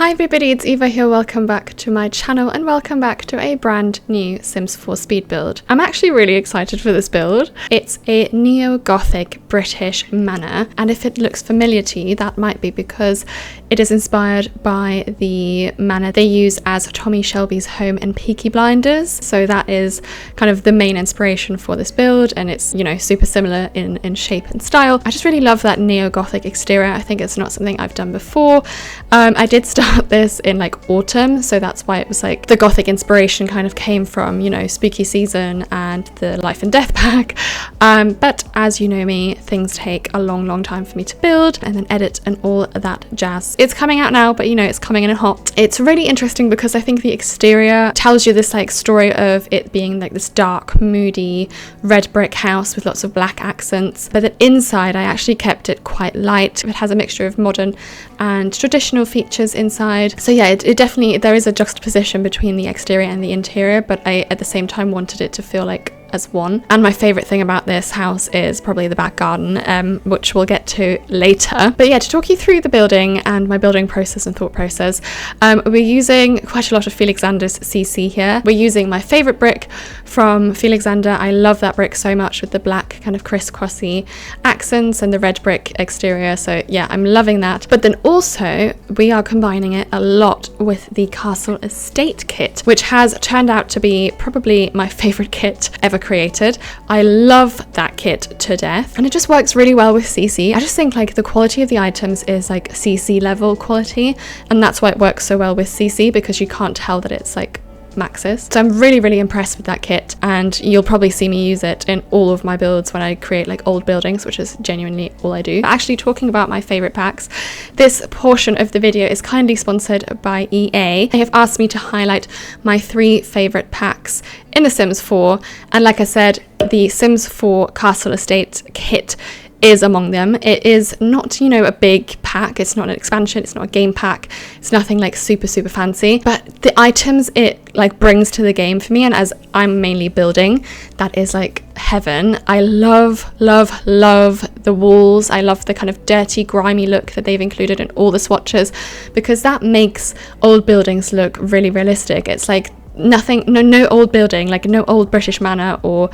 Hi everybody, it's Eva here. Welcome back to my channel and welcome back to a brand new Sims 4 speed build. I'm actually really excited for this build. It's a Neo-Gothic British manor, and if it looks familiar to you, that might be because it is inspired by the manor they use as Tommy Shelby's home in Peaky Blinders. So that is kind of the main inspiration for this build, and it's, you know, super similar in shape and style. I just really love that Neo-Gothic exterior. I think it's not something I've done before. I did start this in like autumn, so that's why it was like the Gothic inspiration kind of came from, you know, spooky season and the life and death pack. But as you know me, things take a long time for me to build and then edit and all that jazz. It's coming out now, but you know, it's coming in hot. It's really interesting because I think the exterior tells you this like story of it being like this dark, moody, red brick house with lots of black accents, but then inside I actually kept it quite light. It has a mixture of modern and traditional features inside. So yeah, it definitely, there is a juxtaposition between the exterior and the interior, but I at the same time wanted it to feel like as one. And my favorite thing about this house is probably the back garden, which we'll get to later. But yeah, to talk you through the building and my building process and thought process, we're using quite a lot of Felixander's CC here. We're using my favorite brick from Felixander. I love that brick so much with the black kind of crisscrossy accents and the red brick exterior. So yeah, I'm loving that. But then also we are combining it a lot with the Castle Estate kit, which has turned out to be probably my favorite kit ever created. I love that kit to death, and it just works really well with CC. I just think like the quality of the items is like CC level quality, and that's why it works so well with CC, because you can't tell that it's like maxes. So I'm really impressed with that kit, and you'll probably see me use it in all of my builds when I create like old buildings, which is genuinely all I do. Actually, talking about my favorite packs, this portion of the video is kindly sponsored by EA. They have asked me to highlight my 3 favorite packs in The Sims 4, and like I said, the Sims 4 Castle Estate kit is among them. It is not, you know, a big pack. It's not an expansion. It's not a game pack. It's nothing like super fancy, but the items it like brings to the game for me, and as I'm mainly building, that is like heaven. I love the walls. I love the kind of dirty, grimy look that they've included in all the swatches, because that makes old buildings look really realistic. It's like nothing, no old building, like no old British manor or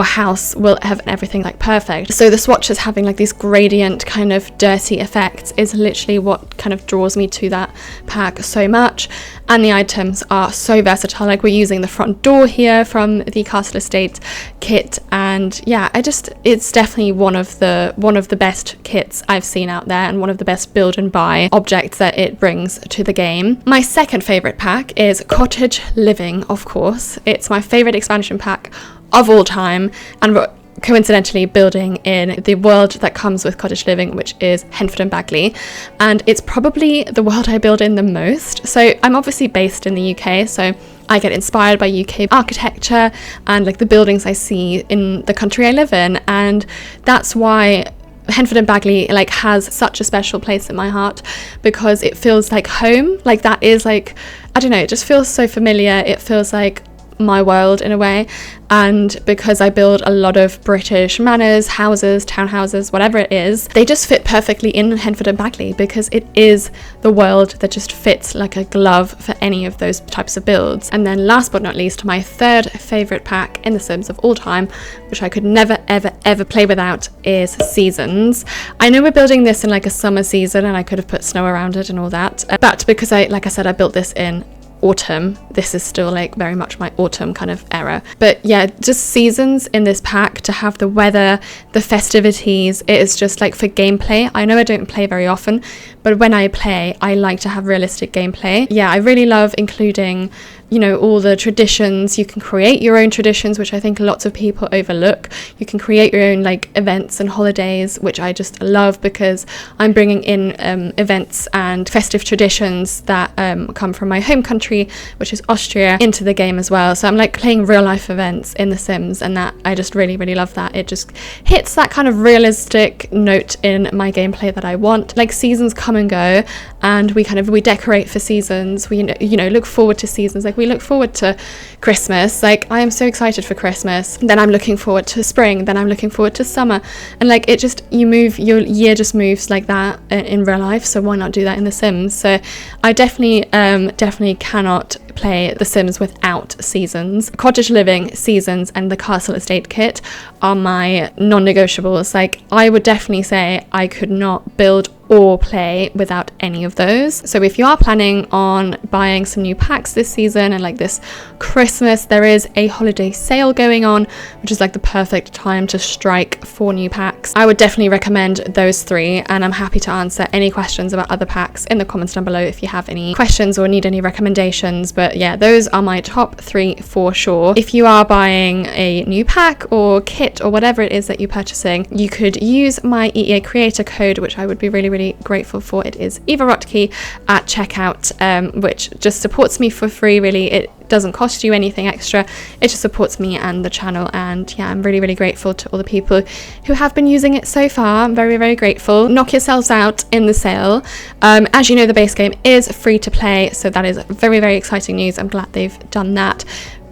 house will have everything like perfect. So the swatches having like these gradient kind of dirty effects is literally what kind of draws me to that pack so much. And the items are so versatile. Like we're using the front door here from the Castle Estate kit, and yeah, it's definitely one of the best kits I've seen out there, and one of the best build and buy objects that it brings to the game. My second favorite pack is Cottage Living, of course. It's my favorite expansion pack of all time, and we're coincidentally building in the world that comes with Cottage Living, which is Henford-on-Bagley, and it's probably the world I build in the most. So I'm obviously based in the UK, so I get inspired by UK architecture and like the buildings I see in the country I live in, and that's why Henford-on-Bagley like has such a special place in my heart, because it feels like home. Like that is like, I don't know, it just feels so familiar. It feels like my world in a way, and because I build a lot of British manors, houses, townhouses, whatever it is, they just fit perfectly in Henford-on-Bagley, because it is the world that just fits like a glove for any of those types of builds. And then last but not least, my third favorite pack in The Sims of all time, which I could never ever play without, is Seasons. I know we're building this in like a summer season, and I could have put snow around it and all that, but because I said I built this in autumn, this is still like very much my autumn kind of era. But yeah, just Seasons in this pack, to have the weather, the festivities, it is just like for gameplay. I know I don't play very often, but when I play, I like to have realistic gameplay. Yeah, I really love including, you know, all the traditions. You can create your own traditions, which I think lots of people overlook. You can create your own like events and holidays, which I just love, because I'm bringing in events and festive traditions that come from my home country, which is Austria, into the game as well. So I'm like playing real life events in The Sims, and that I just really love that. It just hits that kind of realistic note in my gameplay that I want. Like seasons come and go, and we decorate for seasons. We, you know, look forward to seasons. Like we look forward to Christmas. Like, I am so excited for Christmas, then I'm looking forward to spring, then I'm looking forward to summer, and like, it just, your year just moves like that in real life, so why not do that in The Sims? So I definitely cannot play The Sims without seasons. Cottage living, seasons, and the castle estate kit are my non-negotiables. Like, I would definitely say I could not build or play without any of those. So if you are planning on buying some new packs this season and like this Christmas, there is a holiday sale going on, which is like the perfect time to strike for new packs. I would definitely recommend those three, and I'm happy to answer any questions about other packs in the comments down below if you have any questions or need any recommendations. But yeah, those are my top three for sure. If you are buying a new pack or kit or whatever it is that you're purchasing, you could use my EA creator code, which I would be really grateful for. It is Eva Rotke at checkout, which just supports me for free. Really, it doesn't cost you anything extra, it just supports me and the channel. And yeah, I'm really grateful to all the people who have been using it so far. I'm very grateful. Knock yourselves out in the sale. As you know, the base game is free to play, so that is very exciting news. I'm glad they've done that.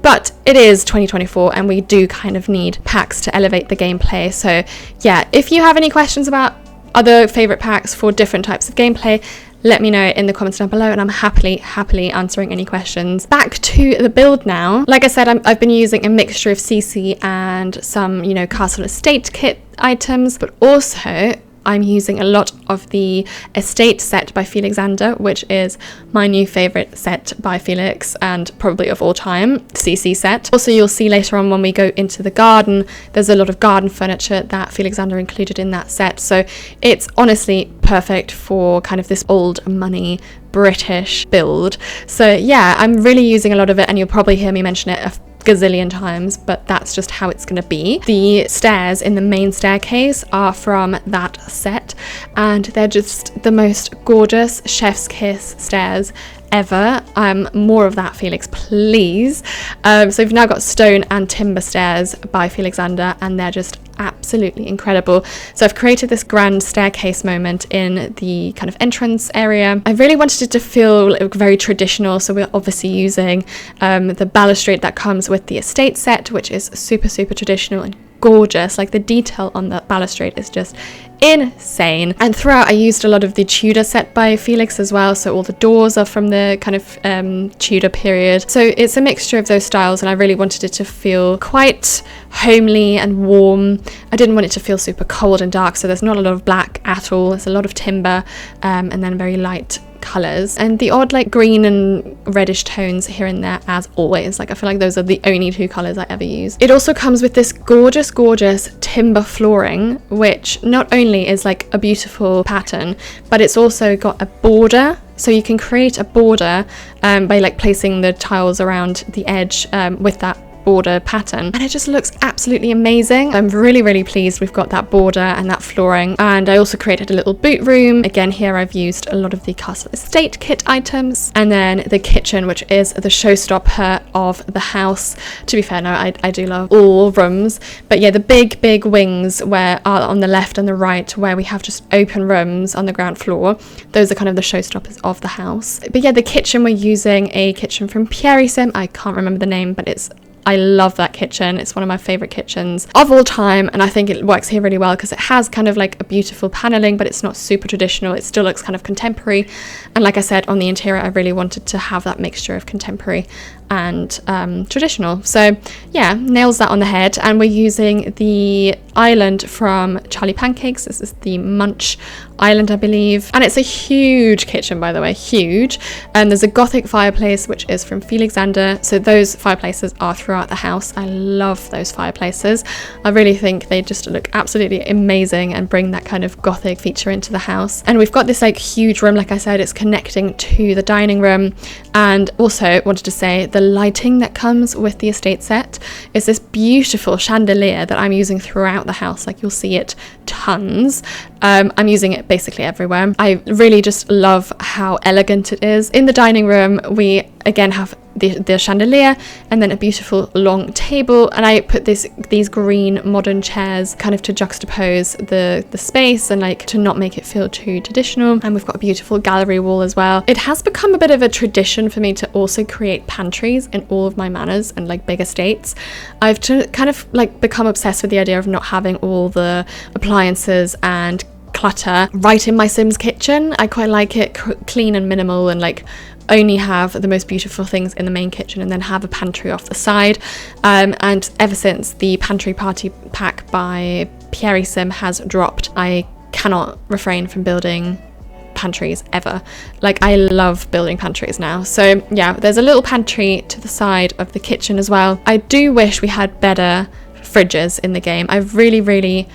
But it is 2024 and we do kind of need packs to elevate the gameplay. So yeah, if you have any questions about other favorite packs for different types of gameplay, let me know in the comments down below, and I'm happily answering any questions. Back to the build now. Like I said, I've been using a mixture of CC and some, you know, castle estate kit items, but also I'm using a lot of the estate set by Felixander, which is my new favorite set by Felix and probably of all time, CC set. Also, you'll see later on when we go into the garden, there's a lot of garden furniture that Felixander included in that set. So it's honestly perfect for kind of this old money British build. So yeah, I'm really using a lot of it, and you'll probably hear me mention it a gazillion times, but that's just how it's going to be. The stairs in the main staircase are from that set, and they're just the most gorgeous chef's kiss stairs ever. More of that, Felix, please. So we've now got stone and timber stairs by Felixander, and they're just absolutely incredible. So I've created this grand staircase moment in the kind of entrance area. I really wanted it to feel very traditional, so we're obviously using the balustrade that comes with the estate set, which is super traditional and gorgeous. Like, the detail on the balustrade is just insane. And throughout I used a lot of the Tudor set by Felix as well, so all the doors are from the kind of Tudor period. So it's a mixture of those styles, and I really wanted it to feel quite homely and warm. I didn't want it to feel super cold and dark, so there's not a lot of black at all. There's a lot of timber and then very light colours, and the odd like green and reddish tones here and there, as always. Like, I feel like those are the only two colours I ever use. It also comes with this gorgeous timber flooring, which not only is like a beautiful pattern, but it's also got a border. So you can create a border by like placing the tiles around the edge with that border pattern, and it just looks absolutely amazing. I'm really pleased we've got that border and that flooring. And I also created a little boot room. Again, here I've used a lot of the castle estate kit items, and then the kitchen, which is the showstopper of the house. To be fair, no, I do love all rooms, but yeah, the big wings where are on the left and the right, where we have just open rooms on the ground floor, those are kind of the showstoppers of the house. But yeah, the kitchen, we're using a kitchen from Pierre Sim. I can't remember the name, but I love that kitchen. It's one of my favorite kitchens of all time, and I think it works here really well because it has kind of like a beautiful paneling, but it's not super traditional. It still looks kind of contemporary, and like I said, on the interior I really wanted to have that mixture of contemporary and traditional. So yeah, nails that on the head. And we're using the island from Charlie Pancakes. This is the Munch Island, I believe, and it's a huge kitchen, by the way, huge. And there's a Gothic fireplace, which is from Felixander. So those fireplaces are throughout the house. I love those fireplaces. I really think they just look absolutely amazing and bring that kind of Gothic feature into the house. And we've got this like huge room, like I said, it's connecting to the dining room. And also wanted to say, the lighting that comes with the estate set is this beautiful chandelier that I'm using throughout the house. Like, you'll see it tons. I'm using it basically everywhere. I really just love how elegant it is. In the dining room, we again have the chandelier, and then a beautiful long table. And I put these green modern chairs kind of to juxtapose the space and like to not make it feel too traditional. And we've got a beautiful gallery wall as well. It has become a bit of a tradition for me to also create pantries in all of my manors and like big estates. I've kind of like become obsessed with the idea of not having all the appliances and clutter right in my Sims kitchen. I quite like it clean and minimal, and like only have the most beautiful things in the main kitchen and then have a pantry off the side. And ever since the Pantry Party Pack by Pierre Sim has dropped, I cannot refrain from building pantries ever. Like, I love building pantries now. So yeah, there's a little pantry to the side of the kitchen as well. I do wish we had better fridges in the game. I really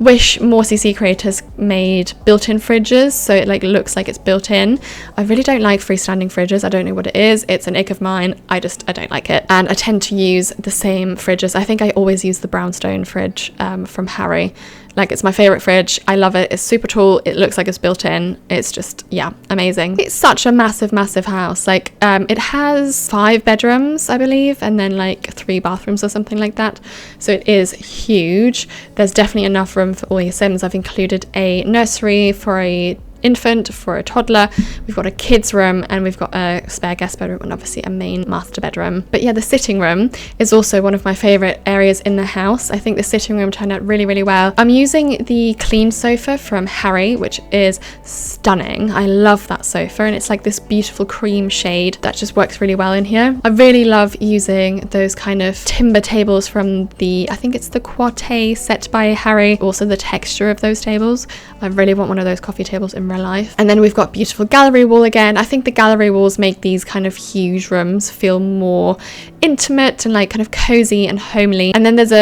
wish more CC creators made built-in fridges so it like looks like it's built in. I really don't like freestanding fridges. I don't know what it is. It's an ick of mine. I don't like it. And I tend to use the same fridges. I think I always use the brownstone fridge from Harry. Like, it's my favorite fridge. I love it. It's super tall. It looks like it's built in. It's just, yeah, amazing. It's such a massive house. Like, it has 5 bedrooms, I believe, and then like 3 bathrooms or something like that. So it is huge. There's definitely enough room for all your Sims. I've included a nursery for a infant, for a toddler. We've got a kids room, and we've got a spare guest bedroom, and obviously a main master bedroom. But yeah, the sitting room is also one of my favorite areas in the house. I think the sitting room turned out really well. I'm using the clean sofa from Harry, which is stunning. I love that sofa, and it's like this beautiful cream shade that just works really well in here. I really love using those kind of timber tables from I think it's the Quartet set by Harry. Also the texture of those tables. I really want one of those coffee tables in real life. And then we've got beautiful gallery wall again. I think the gallery walls make these kind of huge rooms feel more intimate and like kind of cozy and homely. And then there's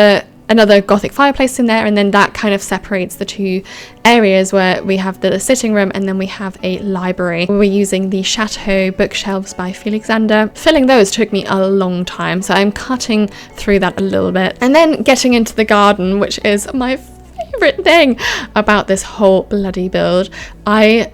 another Gothic fireplace in there, and then that kind of separates the two areas where we have the sitting room and then we have a library. We're using the Chateau bookshelves by Felixander. Filling those took me a long time, so I'm cutting through that a little bit. And then getting into the garden, which is my favorite thing about this whole bloody build. I'm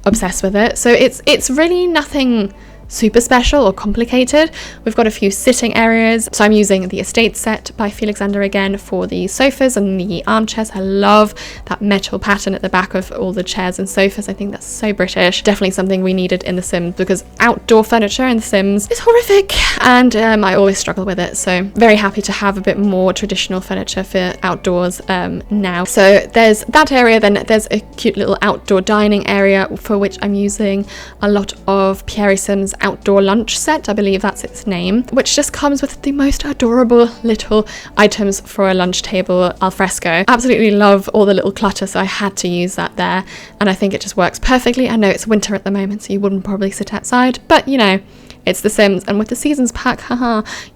obsessed with it. So it's really nothing super special or complicated. We've got a few sitting areas. So I'm using the estate set by Felixander again for the sofas and the armchairs. I love that metal pattern at the back of all the chairs and sofas. I think that's so British. Definitely something we needed in The Sims, because outdoor furniture in The Sims is horrific, and I always struggle with it. So very happy to have a bit more traditional furniture for outdoors now. So there's that area. Then there's a cute little outdoor dining area for which I'm using a lot of Pierre Sim's outdoor lunch set, I believe that's its name, which just comes with the most adorable little items for a lunch table al fresco. Absolutely love all the little clutter, so I had to use that there, and I think it just works perfectly. I know it's winter at the moment, so you wouldn't probably sit outside, but you know, it's The Sims, and with the seasons pack,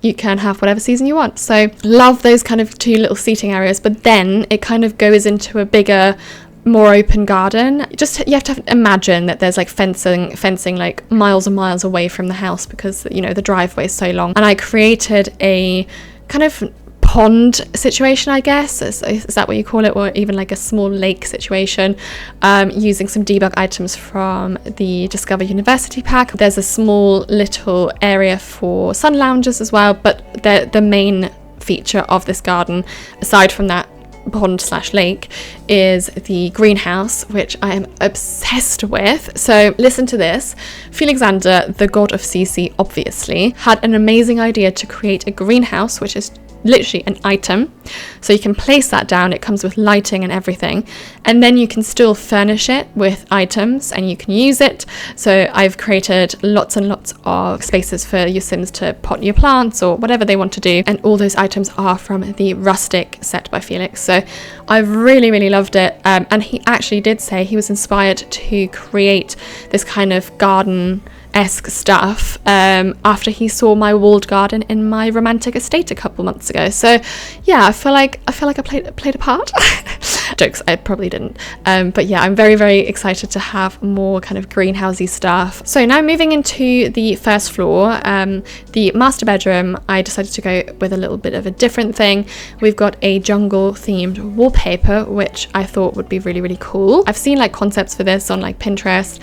you can have whatever season you want. So love those kind of 2 little seating areas, but then it kind of goes into a bigger, more open garden. You have to imagine that there's like fencing like miles and miles away from the house, because you know the driveway is so long. And I created a kind of pond situation, I guess, is that what you call it, or even like a small lake situation, using some debug items from the Discover University pack. There's a small little area for sun loungers as well, but the main feature of this garden, aside from that pond/lake, is the greenhouse, which I am obsessed with. So listen to this. Felixander, the god of CC, obviously had an amazing idea to create a greenhouse, which is literally an item. So you can place that down, it comes with lighting and everything, and then you can still furnish it with items and you can use it. So I've created lots and lots of spaces for your Sims to pot your plants or whatever they want to do, and all those items are from the rustic set by Felix. So I've really loved it, and he actually did say he was inspired to create this kind of garden-esque stuff after he saw my walled garden in my romantic estate a couple months ago. So yeah, I feel like I played a part. Jokes, I probably didn't. But yeah, I'm very, very excited to have more kind of greenhousey stuff. So now moving into the first floor, the master bedroom, I decided to go with a little bit of a different thing. We've got a jungle themed wallpaper, which I thought would be really, really cool. I've seen like concepts for this on like Pinterest,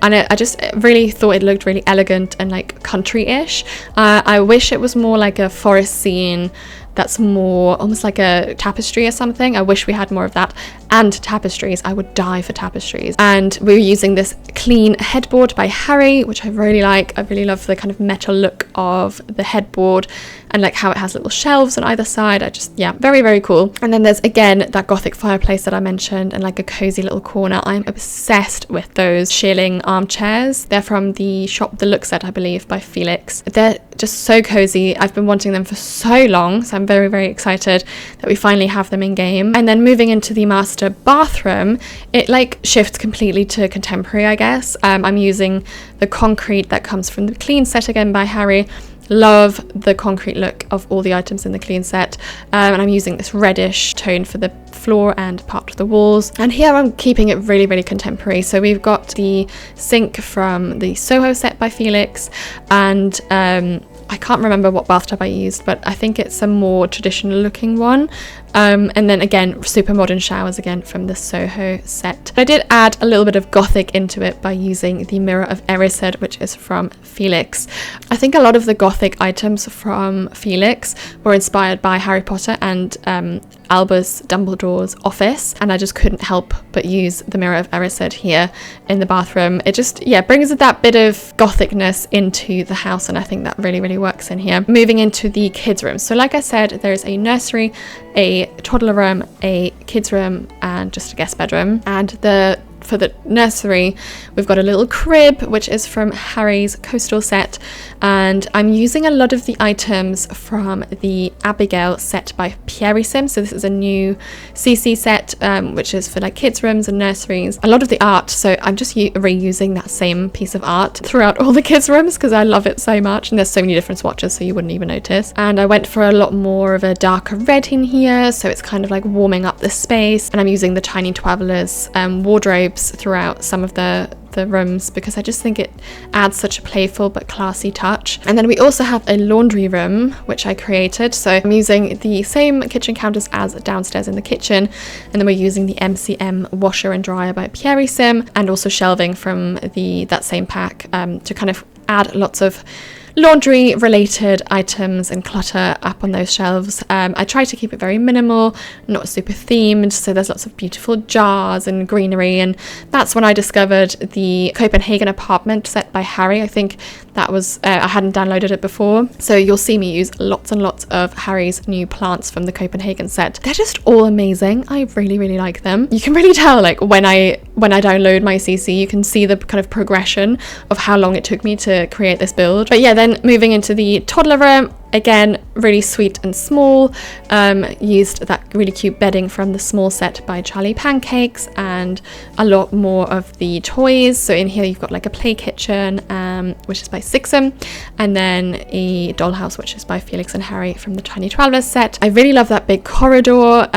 and I just really thought it looked really elegant and like country-ish. I wish it was more like a forest scene that's more almost like a tapestry or something. I wish we had more of that, and tapestries. I would die for tapestries. And we were using this clean headboard by Harry, which I really like. I really love the kind of metal look of the headboard and like how it has little shelves on either side. Yeah, very, very cool. And then there's again that Gothic fireplace that I mentioned and like a cozy little corner. I'm obsessed with those shearling armchairs. They're from the shop The Look Set, I believe, by Felix. They're just so cozy. I've been wanting them for so long, so I'm very, very excited that we finally have them in game. And then moving into the master bathroom, it like shifts completely to contemporary, I guess. I'm using the concrete that comes from the clean set again by Harry. Love the concrete look of all the items in the clean set, and I'm using this reddish tone for the floor and part of the walls. And here I'm keeping it really, really contemporary. So we've got the sink from the Soho set by Felix, and I can't remember what bathtub I used, but I think it's a more traditional looking one. And then again, super modern showers again from the Soho set. I did add a little bit of Gothic into it by using the Mirror of Erised, which is from Felix. I think a lot of the Gothic items from Felix were inspired by Harry Potter and Albus Dumbledore's office, and I just couldn't help but use the Mirror of Erised here in the bathroom. It just, yeah, brings that bit of Gothicness into the house, and I think that really, really works in here. Moving into the kids' room. So like I said, there's a nursery, a toddler room, a kids' room, and just a guest bedroom. And for the nursery, we've got a little crib, which is from Harry's coastal set, and I'm using a lot of the items from the Abigail set by Pantry. So this is a new CC set, which is for like kids' rooms and nurseries. A lot of the art, so I'm just reusing that same piece of art throughout all the kids' rooms because I love it so much, and there's so many different swatches so you wouldn't even notice. And I went for a lot more of a darker red in here, so it's kind of like warming up the space. And I'm using the Tiny Twaddlers wardrobes throughout some of the rooms because I just think it adds such a playful but classy touch. And then we also have a laundry room which I created, so I'm using the same kitchen counters as downstairs in the kitchen, and then we're using the MCM washer and dryer by Pantry, and also shelving from that same pack to kind of add lots of laundry related items and clutter up on those shelves. I try to keep it very minimal, not super themed, so there's lots of beautiful jars and greenery. And that's when I discovered the Copenhagen apartment set by Harry. I think that was I hadn't downloaded it before, so you'll see me use lots and lots of Harry's new plants from the Copenhagen set. They're just all amazing. I really, really like them. You can really tell, like when I download my CC, you can see the kind of progression of how long it took me to create this build. But yeah, then moving into the toddler room, again, really sweet and small. Used that really cute bedding from the small set by Charlie Pancakes and a lot more of the toys. So in here you've got like a play kitchen, which is by Sixam, and then a dollhouse, which is by Felix and Harry from the Tiny Twaddlers set. I really love that big corridor.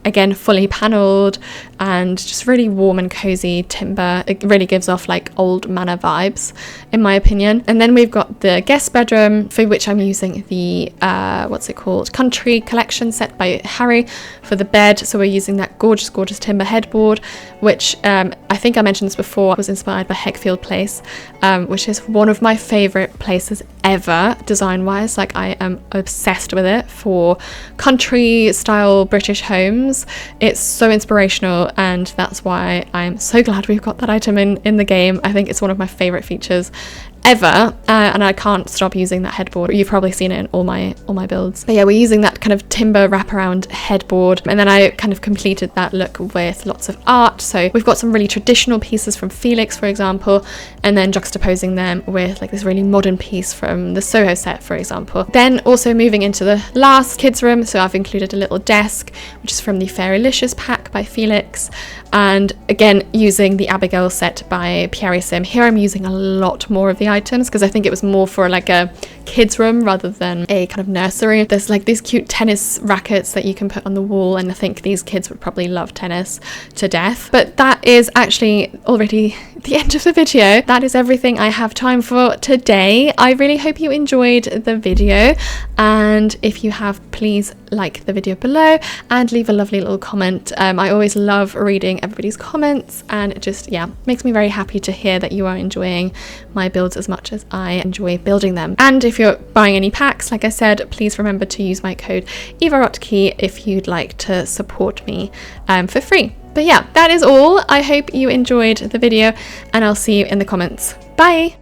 Again, fully panelled and just really warm and cozy timber. It really gives off like old manor vibes, in my opinion. And then we've got the guest bedroom, for which I'm using the Country Collection set by Harry for the bed. So we're using that gorgeous, gorgeous timber headboard, which I think I mentioned this before, was inspired by Heckfield Place, which is one of my favourite places ever design-wise. Like, I am obsessed with it for country style British homes. It's so inspirational, and that's why I'm so glad we've got that item in the game. I think it's one of my favourite features ever, and I can't stop using that headboard. You've probably seen it in all my builds. But yeah, we're using that kind of timber wraparound headboard, and then I kind of completed that look with lots of art. So we've got some really traditional pieces from Felix, for example, and then juxtaposing them with like this really modern piece from the Soho set, for example. Then also moving into the last kids room, so I've included a little desk, which is from the Fairylicious pack by Felix, and again using the Abigail set by Pantry. Here I'm using a lot more of the items because I think it was more for like a kids room rather than a kind of nursery. There's like these cute tennis rackets that you can put on the wall, and I think these kids would probably love tennis to death. But that is actually already the end of the video. That is everything I have time for today. I really hope you enjoyed the video, and if you have, please like the video below and leave a lovely little comment. I always love reading everybody's comments, and it just, yeah, makes me very happy to hear that you are enjoying my builds as much as I enjoy building them. And if you're buying any packs, like I said, please remember to use my code EvaRotKey if you'd like to support me for free. But yeah, that is all. I hope you enjoyed the video, and I'll see you in the comments. Bye!